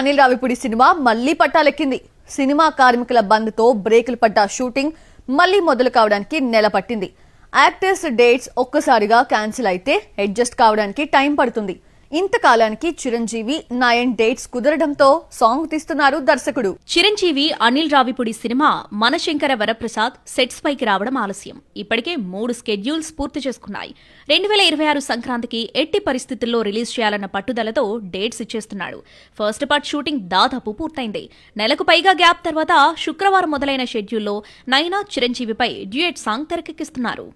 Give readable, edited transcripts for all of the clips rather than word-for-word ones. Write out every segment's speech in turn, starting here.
Anil Ravipudi cinema మళ్లీ పట్టాలెక్కింది. Cinema కార్మికుల బంద్తో బ్రేకులు పడ్డ షూటింగ్ మళ్లీ మొదలు కావడానికి నెల పట్టింది. యాక్టర్స్ డేట్స్ ఒక్కసారిగా క్యాన్సిల్ అయితే అడ్జస్ట్ కావడానికి టైం పడుతుంది. ఇంతకాలానికి చిరంజీవి నయన్ డేట్స్ కుదరడంతో సాంగ్ తీస్తున్నారు దర్శకుడు. చిరంజీవి అనిల్ రావిపూడి సినిమా మనశంకర వరప్రసాద్ సెట్స్ పైకి రావడం ఆలస్యం. ఇప్పటికే 3 స్కెడ్యూల్స్ పూర్తి చేసుకున్నాయి. 2026 సంక్రాంతికి ఎట్టి పరిస్థితుల్లో రిలీజ్ చేయాలన్న పట్టుదలతో డేట్స్ ఇచ్చేస్తున్నాడు. ఫస్ట్ పార్ట్ షూటింగ్ దాదాపు పూర్తయింది. నెలకు పైగా గ్యాప్ తర్వాత శుక్రవారం మొదలైన షెడ్యూల్లో నైనా చిరంజీవిపై డ్యూయెట్ సాంగ్ తెరకెక్కిస్తున్నారు.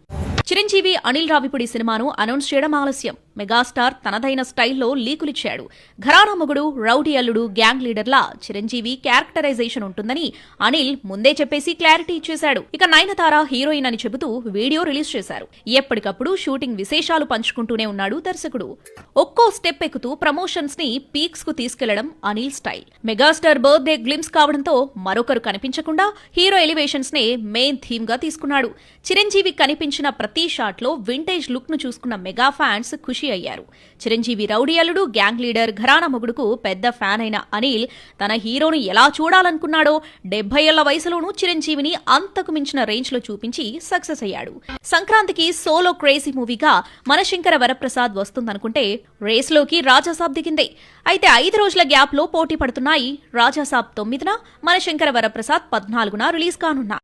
చిరంజీవి అనిల్ రావిపూడి సినిమాను అనౌన్స్ చేయడం ఆలస్యం. మెగాస్టార్ తనదైన స్టైల్లో లీకులిచ్చాడు. ఘరానా మొగుడు, రౌడీ అల్లుడు, గ్యాంగ్ లీడర్లా చిరంజీవి క్యారెక్టరైజేషన్ ఉంటుందని అనిల్ ముందే చెప్పేసి క్లారిటీ ఇచ్చేశాడు. ఇక నయనతార హీరోయిన్ అని చెబుతూ వీడియో రిలీజ్ చేశారు. ఎప్పటికప్పుడు షూటింగ్ విశేషాలు పంచుకుంటూనే ఉన్నాడు దర్శకుడు. ఒక్కో స్టెప్ ఎక్కుతూ ప్రమోషన్స్ ని పీక్స్ కు తీసుకెళ్లడం Anil style. Megastar birthday glimpse కావడంతో మరొకరు కనిపించకుండా హీరో ఎలివేషన్స్ నే మెయిన్ థీమ్ గా తీసుకున్నాడు. చిరంజీవి కనిపించిన ప్రతి షాట్ లో వింటేజ్ లుక్ ను చూసుకున్న మెగా ఫ్యాన్స్ ఖుషి అయ్యారు. చిరంజీవి రౌడీ అల్లుడు, గ్యాంగ్ లీడర్, ఘరానా మొగుడుకు పెద్ద ఫ్యాన్ అయిన అనిల్ తన హీరోను ఎలా చూడాలనుకున్నాడో 70 ఏళ్ల వయసులోనూ చిరంజీవిని అంతకు మించిన రేంజ్ లో చూపించి సక్సెస్ అయ్యాడు. సంక్రాంతికి సోలో క్రేజీ మూవీగా మనశంకర వరప్రసాద్ వస్తుందనుకుంటే రేస్లోకి రాజాసాబ్ దిగిందే. అయితే 5 రోజుల గ్యాప్ లో పోటీ పడుతున్నాయి. రాజాసాబ్ 9న, మనశంకర వరప్రసాద్ 14న రిలీజ్ కానున్నారు.